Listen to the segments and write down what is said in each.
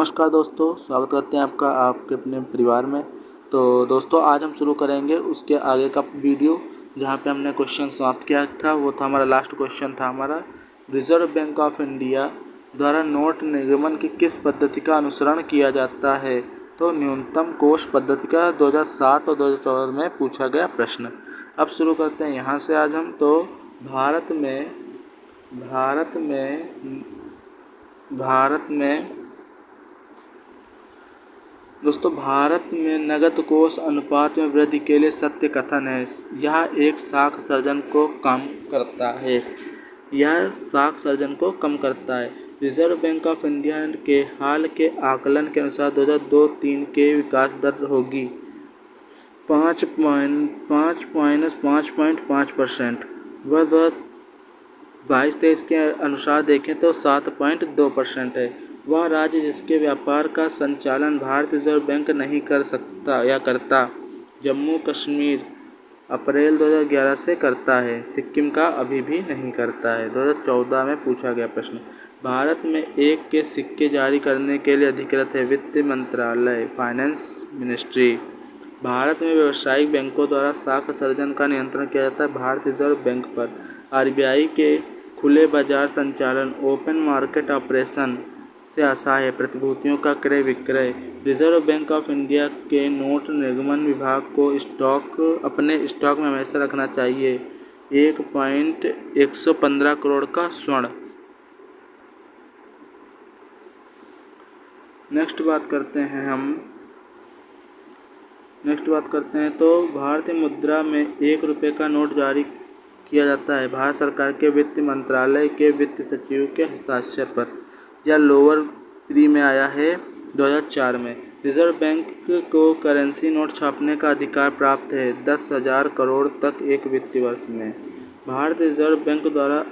नमस्कार दोस्तों, स्वागत करते हैं आपका आपके अपने परिवार में। तो दोस्तों आज हम शुरू करेंगे उसके आगे का वीडियो, जहाँ पे हमने क्वेश्चन समाप्त किया था। वो था हमारा लास्ट क्वेश्चन था हमारा, रिजर्व बैंक ऑफ इंडिया द्वारा नोट निर्गमन की किस पद्धति का अनुसरण किया जाता है। तो न्यूनतम कोष पद्धति का 2007 और 2014 में पूछा गया प्रश्न। अब शुरू करते हैं यहाँ से आज हम। तो भारत में नकद कोष अनुपात में वृद्धि के लिए सत्य कथन है। यह एक साख सर्जन को कम करता है। रिजर्व बैंक ऑफ इंडिया के हाल के आकलन के अनुसार 2002-03 के विकास दर होगी 5.5%। वह 2022-23 के अनुसार देखें तो 7.2% है। वह राज्य जिसके व्यापार का संचालन भारतीय रिजर्व बैंक नहीं कर सकता या करता। जम्मू कश्मीर अप्रैल 2011 से करता है, सिक्किम का अभी भी नहीं करता है। 2014 में पूछा गया प्रश्न। भारत में 1 के सिक्के जारी करने के लिए अधिकृत है वित्त मंत्रालय, फाइनेंस मिनिस्ट्री। भारत में व्यावसायिक बैंकों द्वारा साख सर्जन का नियंत्रण किया जाता है भारतीय रिजर्व बैंक पर। आरबीआई के खुले बाजार संचालन, ओपन मार्केट ऑपरेशन से आशय है प्रतिभूतियों का क्रय विक्रय। रिजर्व बैंक ऑफ इंडिया के नोट निर्गमन विभाग को अपने स्टॉक में हमेशा रखना चाहिए 1.115 करोड़ का स्वर्ण। नेक्स्ट बात करते हैं तो भारतीय मुद्रा में 1 रुपये का नोट जारी किया जाता है भारत सरकार के वित्त मंत्रालय के वित्त सचिव के हस्ताक्षर पर। यह लोअर प्री में आया है 2004 में। रिजर्व बैंक को करेंसी नोट छापने का अधिकार प्राप्त है 10,000 करोड़ तक एक वित्तीय वर्ष में। भारतीय रिजर्व बैंक द्वारा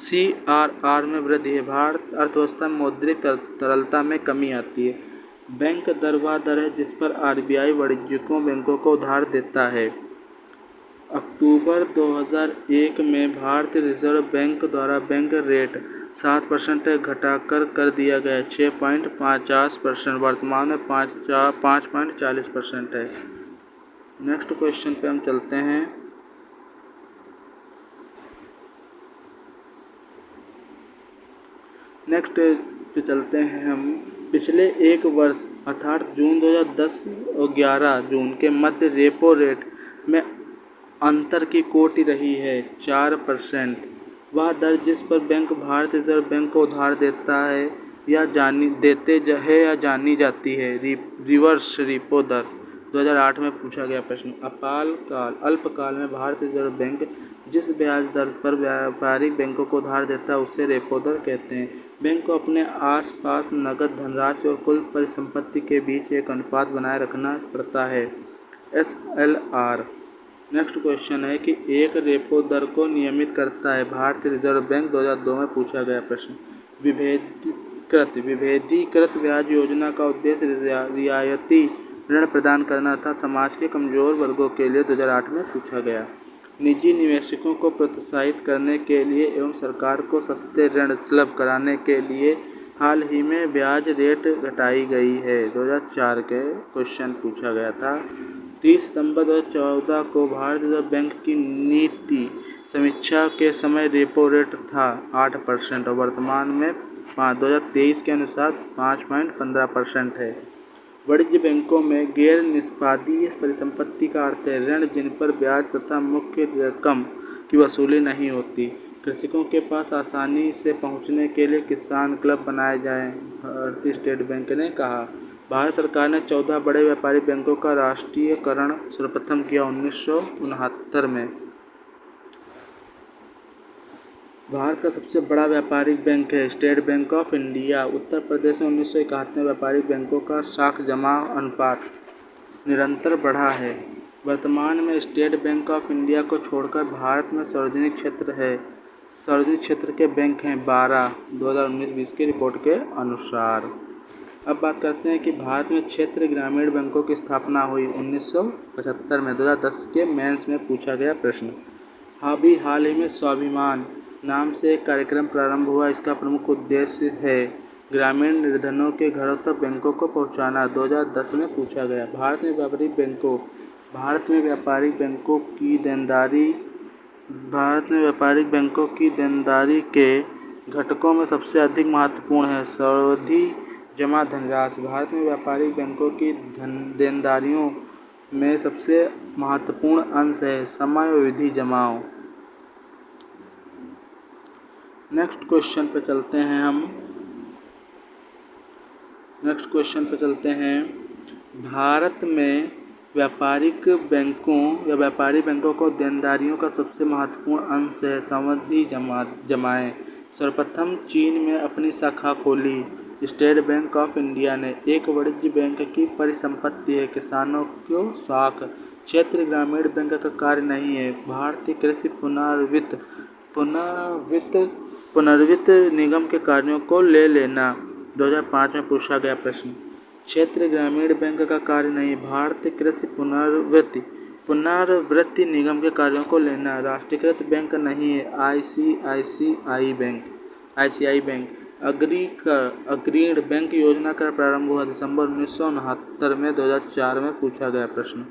CRR में वृद्धि है। भारत अर्थव्यवस्था में मौद्रिक तरलता में कमी आती है। बैंक दर वह दर है जिस पर आरबीआई वाणिज्यिक बैंकों को उधार देता है। अक्टूबर 2001 में भारतीय रिजर्व बैंक द्वारा बैंक रेट 7% घटाकर कर दिया गया 6.50%। वर्तमान में 5.40% है। नेक्स्ट क्वेश्चन पे हम चलते हैं। हम पिछले एक वर्ष अर्थात जून 2010 और 11 जून के मध्य रेपो रेट में अंतर की कोटि रही है 4%। वह दर जिस पर बैंक भारतीय रिजर्व बैंक को उधार देता है या जानी जाती है रिवर्स रेपो दर। 2008 में पूछा गया प्रश्न। अल्पकाल में भारतीय रिजर्व बैंक जिस ब्याज दर पर व्यापारिक बैंकों को उधार देता है उसे रेपो दर कहते हैं। बैंक को अपने आसपास नकद धनराशि और कुल परिसंपत्ति के बीच एक अनुपात बनाए रखना पड़ता है SLR। नेक्स्ट क्वेश्चन है कि एक रेपो दर को नियमित करता है भारतीय रिजर्व बैंक। 2002 में पूछा गया प्रश्न। विभेदीकृत ब्याज योजना का उद्देश्य रियायती ऋण प्रदान करना था समाज के कमजोर वर्गों के लिए। 2008 में पूछा गया। निजी निवेशकों को प्रोत्साहित करने के लिए एवं सरकार को सस्ते ऋण सुलभ कराने के लिए हाल ही में ब्याज रेट घटाई गई है। 2004 के क्वेश्चन पूछा गया था। 30 सितंबर 2014 को भारतीय रिजर्व बैंक की नीति समीक्षा के समय रेपो रेट था 8% और वर्तमान में 2023 के अनुसार 5.15% है। वाणिज्य बैंकों में गैर निष्पादीय परिसंपत्ति का अर्थ है ऋण जिन पर ब्याज तथा मुख्य रकम की वसूली नहीं होती। कृषकों के पास आसानी से पहुंचने के लिए किसान क्लब बनाए जाएं, भारतीय स्टेट बैंक ने कहा। भारत सरकार ने 14 बड़े व्यापारिक बैंकों का राष्ट्रीयकरण सर्वप्रथम किया 1969 में। भारत का सबसे बड़ा व्यापारिक बैंक है state bank of India. Uttar Pradesh में 1971 में व्यापारिक बैंकों का साख जमा अनुपात निरंतर बढ़ा है। वर्तमान में स्टेट बैंक ऑफ इंडिया को छोड़कर भारत में सार्वजनिक क्षेत्र के बैंक हैं 12 2019-20 की रिपोर्ट के अनुसार। अब बात करते हैं कि भारत में क्षेत्र ग्रामीण बैंकों की स्थापना हुई 1975 में। 2010 के मेंस में पूछा गया प्रश्न। हाल ही में स्वाभिमान नाम से एक कार्यक्रम प्रारंभ हुआ। इसका प्रमुख उद्देश्य है ग्रामीण निर्धनों के घरों तक बैंकों को पहुंचाना 2010 में पूछा गया। भारत में व्यापारिक बैंकों की देनदारी के घटकों में सबसे अधिक महत्वपूर्ण है सावधि जमा धनराशि। भारत में व्यापारिक बैंकों की देनदारियों में सबसे महत्वपूर्ण अंश है समयावधि जमाओ। नेक्स्ट क्वेश्चन पे चलते हैं। भारत में व्यापारिक बैंकों को देनदारियों का सबसे महत्वपूर्ण अंश है सावधि जमाएं। सर्वप्रथम चीन में अपनी शाखा खोली स्टेट बैंक ऑफ इंडिया ने एक वाणिज्य बैंक की परिसंपत्ति है किसानों को साख क्षेत्र ग्रामीण बैंक का कार्य नहीं है। भारतीय कृषि पुनर्वित्त निगम के कार्यों को ले लेना 2005 में पूछा गया प्रश्न। क्षेत्र ग्रामीण बैंक का कार्य नहीं। भारतीय कृषि पुनर्वित्त निगम के कार्यों को लेना। राष्ट्रीयकृत बैंक नहीं है आईसीआईसीआई बैंक। अग्रणी बैंक योजना का प्रारंभ हुआ दिसंबर 1969 में 2004 में पूछा गया प्रश्न।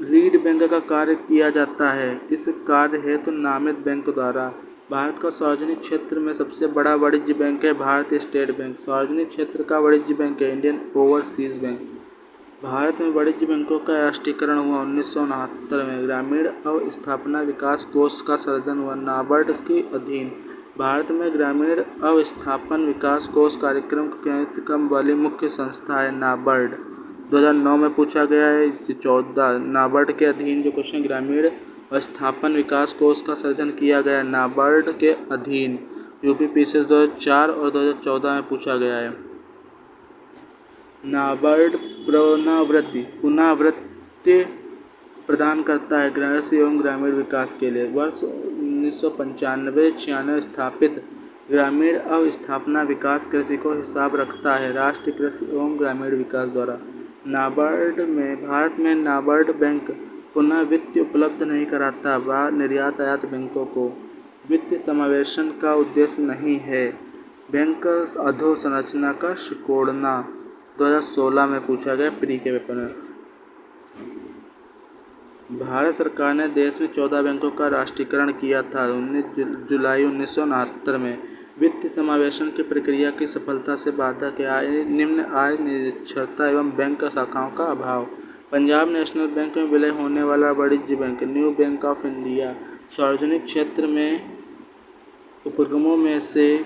लीड बैंक का कार्य किया जाता है इस कार्य हेतु नामित बैंक द्वारा। भारत का सार्वजनिक क्षेत्र में सबसे बड़ा वाणिज्य बैंक है भारतीय स्टेट बैंक। सार्वजनिक क्षेत्र का वाणिज्य बैंक है इंडियन ओवरसीज बैंक। भारत में वाणिज्य बैंकों का राष्ट्रीयकरण हुआ 1969 में। ग्रामीण अवस्थापना विकास कोष का सृजन हुआ नाबार्ड के अधीन। भारत में ग्रामीण अवस्थापन विकास कोष कार्यक्रम के कार्यक्रम वाली मुख्य संस्था है नाबार्ड। 2009 में पूछा गया है। 14 नाबार्ड के अधीन जो क्वेश्चन ग्रामीण अवस्थापन विकास कोष का सृजन किया गया नाबार्ड के अधीन। यूपीपीसीएस 2004 और 2014 में पूछा गया है। नाबार्ड पुनरावृत्ति प्रदान करता है कृषि एवं ग्रामीण विकास के लिए। वर्ष 1995-96 स्थापित ग्रामीण अवस्थापना विकास कृषि को हिसाब रखता है राष्ट्रीय कृषि एवं ग्रामीण विकास द्वारा। भारत में नाबार्ड बैंक पुनः वित्त उपलब्ध नहीं कराता। वह निर्यात आयात बैंकों को वित्तीय समावेशन का उद्देश्य नहीं है। बैंक अधोसंरचना का सिकोड़ना 2016 में पूछा गया प्री के पेपर में। भारत सरकार ने देश में 14 बैंकों का राष्ट्रीयकरण किया था 19 जुलाई 1969 में। वित्तीय समावेशन की प्रक्रिया की सफलता से बाधक है निम्न आय निरक्षरता एवं बैंक शाखाओं का अभाव। पंजाब नेशनल बैंक में विलय होने वाला वाणिज्य bank new bank of India. सार्वजनिक क्षेत्र में उपक्रमों में से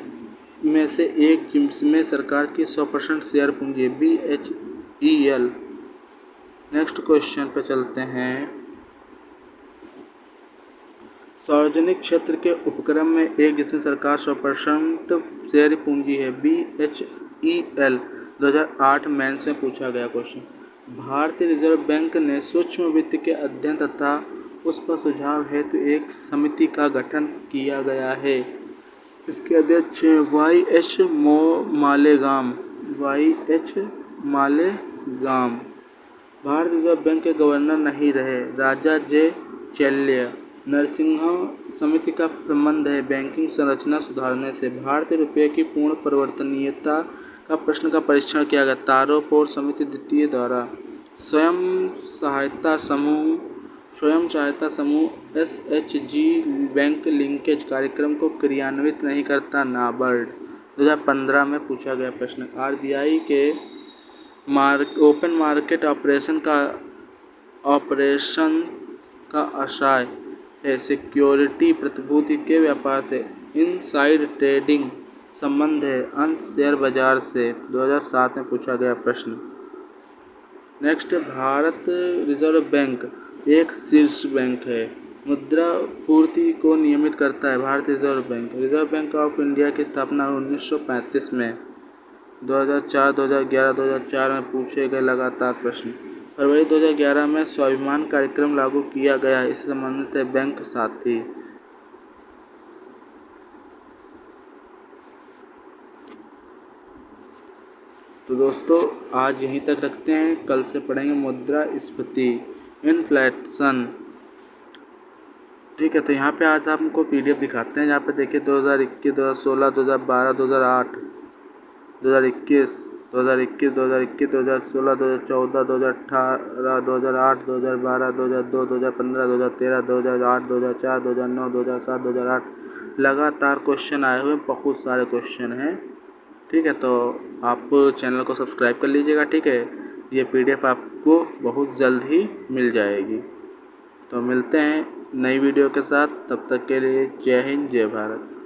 एक जिसमें सरकार की 100% शेयर पूंजी BHEL। नेक्स्ट क्वेश्चन पे चलते हैं। सार्वजनिक क्षेत्र के उपक्रम में एक जिसमें सरकार 100% शेयर पूंजी है BHEL 2008 मेंस में पूछा गया क्वेश्चन। भारतीय रिजर्व बैंक ने सूक्ष्म वित्त के अध्ययन तथा उस पर सुझाव हेतु एक समिति का गठन किया गया है। इसके अध्यक्ष YH मालेगाम। भारतीय रिजर्व बैंक के गवर्नर नहीं रहे राजा J चेल्ल्या। नरसिंहा समिति का संबंध है बैंकिंग संरचना सुधारने से। भारतीय रुपये की पूर्ण परिवर्तनीयता का प्रश्न का परीक्षण किया गया तारोपोर समिति द्वितीय द्वारा। स्वयं सहायता समूह SHG बैंक लिंकेज कार्यक्रम को क्रियान्वित नहीं करता नाबार्ड। 2015 में पूछा गया प्रश्न। RBI के ओपन मार्केट ऑपरेशन का आशय है सिक्योरिटी प्रतिभूति के व्यापार से इनसाइड ट्रेडिंग संबंध है अंश शेयर बाजार से। 2007 में पूछा गया प्रश्न। नेक्स्ट भारत रिजर्व बैंक एक शीर्ष बैंक है। मुद्रा पूर्ति को नियमित करता है भारतीय रिजर्व बैंक ऑफ इंडिया की स्थापना 1935 में। 2004 2011 2004 में पूछे गए लगातार प्रश्न। फरवरी 2011 में स्वाभिमान कार्यक्रम लागू किया गया है। इससे संबंधित है बैंक साथी। तो दोस्तों आज यहीं तक रखते हैं। कल से पढ़ेंगे मुद्रास्फीति इन्फ्लेशन। ठीक है, तो यहाँ पे आज आपको PDF दिखाते हैं। यहाँ पे देखिए 2021, 2016, 2012, 2008, 2021, 2021, 2021, 2016, 2014, 2018, 2008, 2012, 2002, 2015, 2013, 2008, 2004, 2009, 2007, 2008 लगातार क्वेश्चन आए हुए, बहुत सारे क्वेश्चन हैं। ठीक है, तो आप चैनल को सब्सक्राइब कर लीजिएगा। ठीक है, ये PDF आपको बहुत जल्द ही मिल जाएगी। तो मिलते हैं नई वीडियो के साथ, तब तक के लिए जय हिंद, जय भारत।